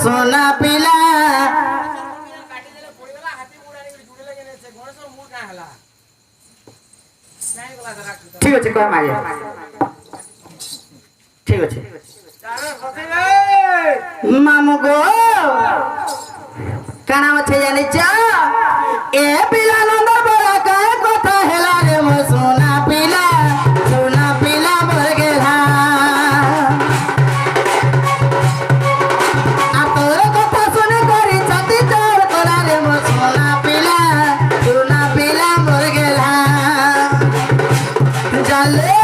সোনা পিলা ঠিক আছে কয় মারিয়া ঠিক আছে মামু গো কানা আছে জানিছ এ পিলা নন্দ বলা কায় কথা হেলা রে মো সোনা পিলা মর গেলা আ তোর কথা শুনে করি ছাতি তোর তোলা রে মো সোনা পিলা মর গেলা জালে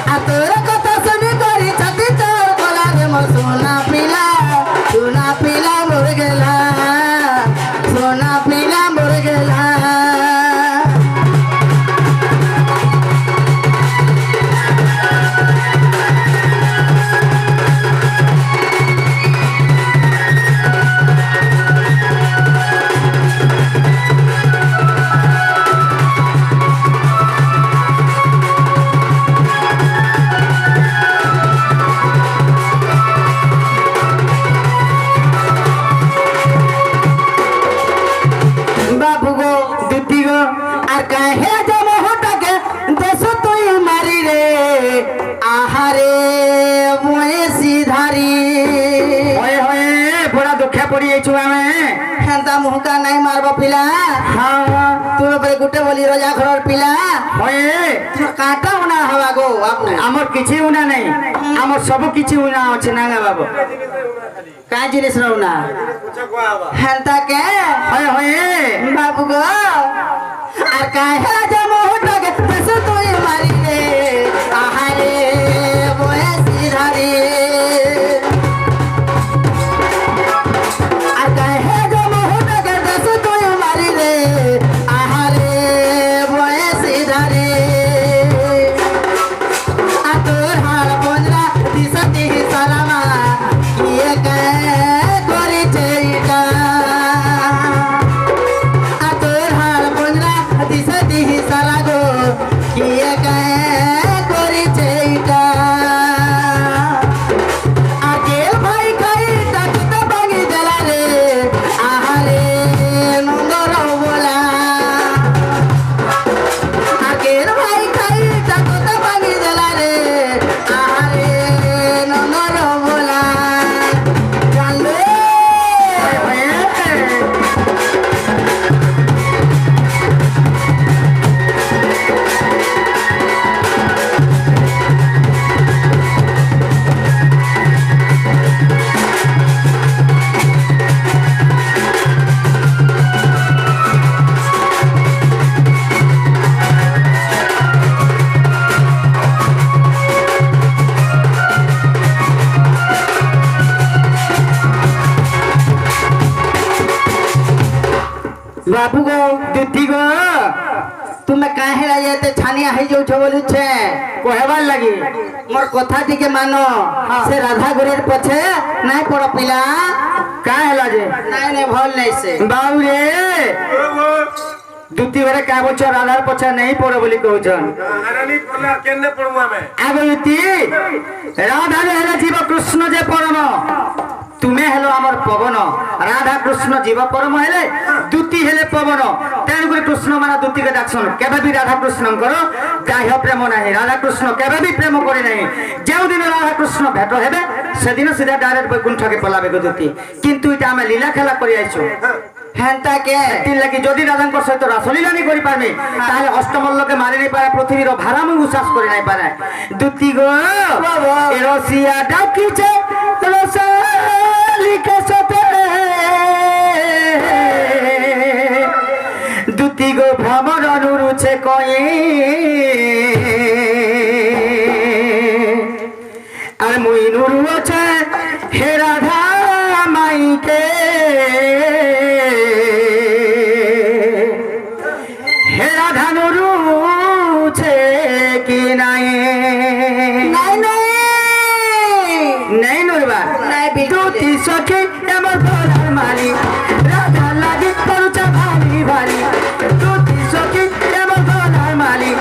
আ তোর কথা শুনে করি ছাতি তোর তোলা রে মো সোনা পিলা মর গেলা সোনা পিলা মর গেলা বাবু গো দুটি গো আর কাহে যাব হটাকে দেশ তুই মারি রে আহারে মুয়ে সিধারি হয়ে হয়ে বড় দুঃখে পড়ি যাইছু আমি হেন্তা মুহকা নাই মারব পিলা হ্যাঁ তুমি পরে গুটে বলি রজা ঘরর পিলা হয়ে কাটা উনা হবা গো আপু আমার কিছু উনা নাই আমার সব কিছু উনা আছে না গা বাবু কাই জিনিস রউনা হেন্তা কে হয়ে হয়ে বাবু গো আর কাহে যাব হটাকে দেশ তুই মারি রে আহারে মুয়ে সিধারি আর কাহে যাব হটাকে দেশ তুই মারি রে আহারে মুয়ে সিধারি আর তোর হার বন্ধরা দিশতি সালামা কিয়ে কে করেছে এটা আর তোর হার বন্ধরা দিশতি সালা গো কিয়ে কে করেছে এটা আগের ভাই খাই টাকুতে ভাঙি দিলা রে আহারে নন্দর বলা আগের ভাই খাই টাকুতে ভাঙি দিলা রে আহারে নন্দর বলা জানলে বাবু গো দুটি গো তুমি কাহে রাইতে ছানিয়া হই যাউছ বলুছে কহেবার লাগি মোর কথা টিকে মানো সে রাধা গুরের পছে নাই পড় পিলা কা হেলা যে নাই নাই ভল নাই সে বাবু রে দুটি ঘরে কা বছর রাধার পছা নেই পড়ে বলি কହୁছন আরানি পড়লা কেনে পড়মু আমি আবতি রাধা হেলা জীব কৃষ্ণ যে পরম তুমি হেলো আমার পবন রাধা কৃষ্ণ জীব পরম হেলে দুটি হেলে পবন তেণুকরি কৃষ্ণ মানে দুটিকে ডাকছন কেবে বি রাধা কৃষ্ণঙ্কর গাহ প্রেম নাই রাধা কৃষ্ণ কেবে বি প্রেম করে নাই যেদিন রাধা কৃষ্ণ ভেট হেবে সেদিন সিধা ডাইরেক্ট বৈকুণ্ঠকে পলাবে গো দুটি কিন্তু এটা আমি লীলা খেলা করে আইছো হেন্তা কে তিন লাগি যদি রাধাঙ্কর সহিত রাসলীলা নি করি পারবে তাহলে অষ্টমল্লকে মারি নাই পারে পৃথিবীর ভাড়া মু উচ্ছ্বাস করে নাই পারে দুটি গো এ রসিয়া ডাকিছে রসালিকে সতে দুটি গো ভ্রমণ অনুরুছে কয়ে আর মুই নুরু আছে হে রাধা মাইকে হে রাধা নুরুছে কি নাই নাই নাই নাই নুরবা নাই দুটি সখী এমন ভরার মালি রাধা লাগে করুচা ভালি ভালি দুটি সখী এমন ভরার মালি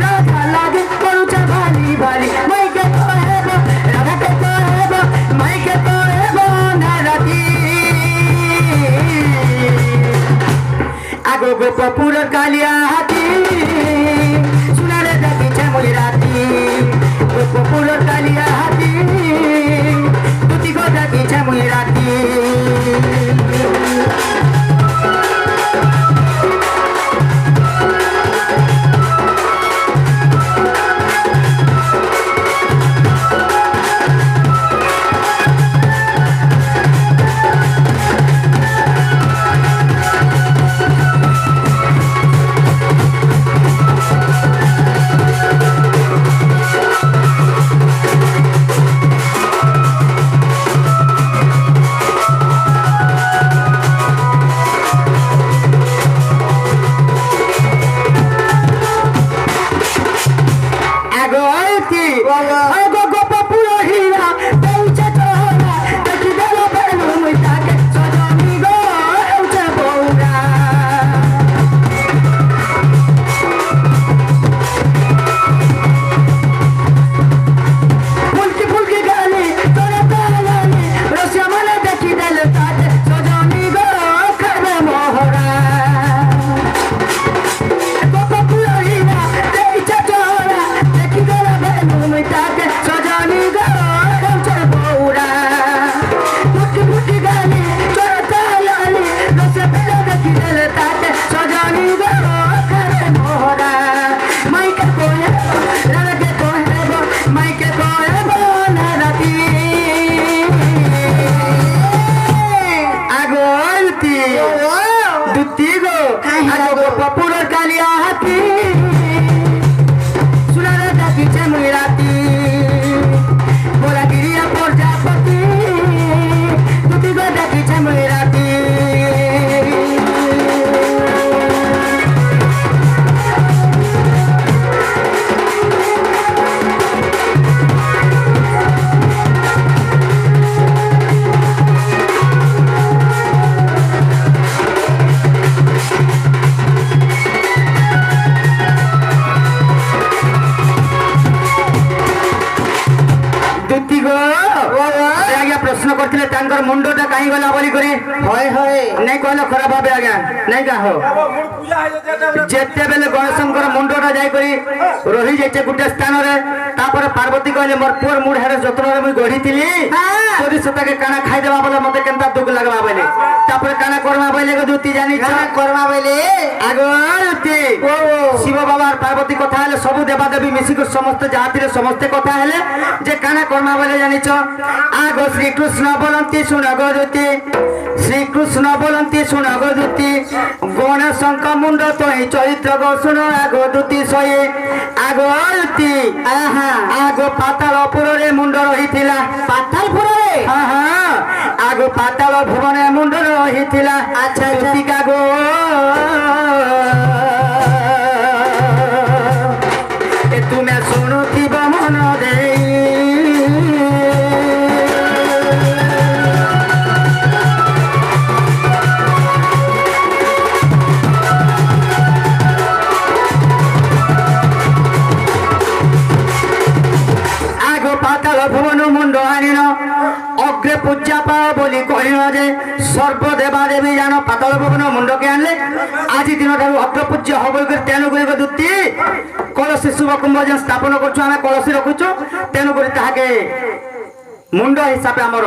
রাধা লাগে করুচা ভালি ভালি মাইকে তো হেব রাধাকে তো হেব মাইকে তো হেব গোপপুর কালিয়া হাতি সোনারে দেখিছে মই রাতি গোপপুর কালিয়া হাতি দুটি গো দেখিছে মই রাতি प्रश्न करथिले तांकर मुंडोटा काई गला बोली करे হয় হয় नहीं कहले खराब भाबे आज्ञा नहीं का हो अब मूड पूजा है जेते जेते बेले गणेशंकर मुंडोटा जाई करी रही जाइछे गुटे स्थान रे तापर पार्वती कहले मोर पुर मुड हेरे जतन रे मुई गढीतिली तोरी सता के काना खाई देबा बोले मते केनता दुख लगबा बोले तापर काना करबा बोले को दुती जानी छ করবা বলে आगोती शिव बाबा और पार्वती कथा हेले सब देवा देवी मिसी को समस्त जाति रे समस्त कथा हेले जे काना करबा बोले जानी छ आगो श्री कृष्ण बोलंती सुन गरुती श्री कृष्ण बोलंती सुन गरुती गणेशंक मुंड तो ही चरित्र गो सुन आगो दुती सई आगोती আহা आगो पातालपुर रे मुंड रहिथिला পাতালপুর রে आहा आगो पाताल भुवन मुंड रहिथिला अच्छा, अच्छा। ज्योतिका गो ए तुमे शुणुथिब मन देई आगो पाताल भुवन मुंड आनिन अग्रे पूजा पाओ बोली कहिन जे सर्वदेवा देवी जान पाताल भुवन मुंड के आनले आज दिन ठारू अग्र पूज्य हबो कर तेनु गुरी दुती कलसी शुभ कुंभ जे स्थापन करछु आमे कलसी रखुछु तेनु गुरी ताके मुंड हिसाब आमर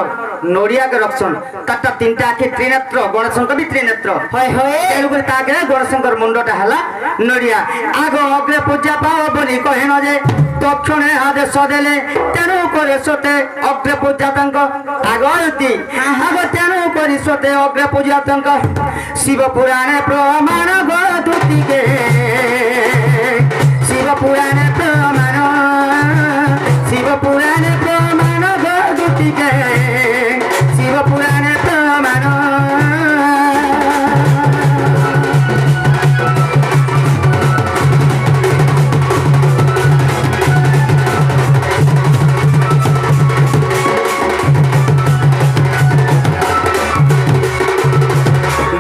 नोरिया के रक्षण ताटा तीनटा आखि त्रिनेत्र गणेशंकर भी त्रिनेत्र হয় হয় तेणुकर ताके गणेशंकर मुंडटा हला नोरिया आगो अग्रे पूजा पाओ बोली कहिन जे दक्षिणे आदेश देले तेणु करे सते अग्रे पूजा तंक आगती आग तेणु करी सते अग्रे पूजा तंक शिव पुराणे प्रमाण गति के शिव पुराणे प्रमाण शिव पुराणे प्रमाण गति के शिव पुराणे प्रमाण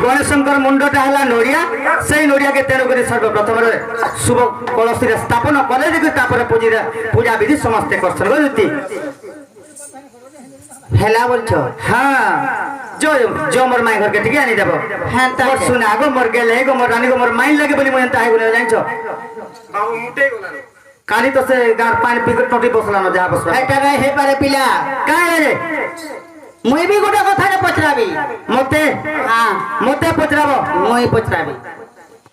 गणेशंकर मुंडटा हला नोरिया से नोरिया के तेणु कर सर्वप्रथम शुभ कलशी स्थापन कले देखिए तापर पूजा विधि समस्ते करछन गति হেলা বলছো हाँ जो जो मोर माई घर के ठीक आनी देबो হ্যাঁ তা मोर सुना गो मोर गेले गो मोर रानी गो मोर माइन लागे बोली मोय ताहे गुले जानिछो बाबू मुटे गला काली तो से गार पानी पिकर टोटी बसला न जहा बसला এটা রে হে পারে পিলা काहे रे মুই বি গোটা কথা রে পচরাবি मते হ্যাঁ मते पचराबो মুই পচরাবি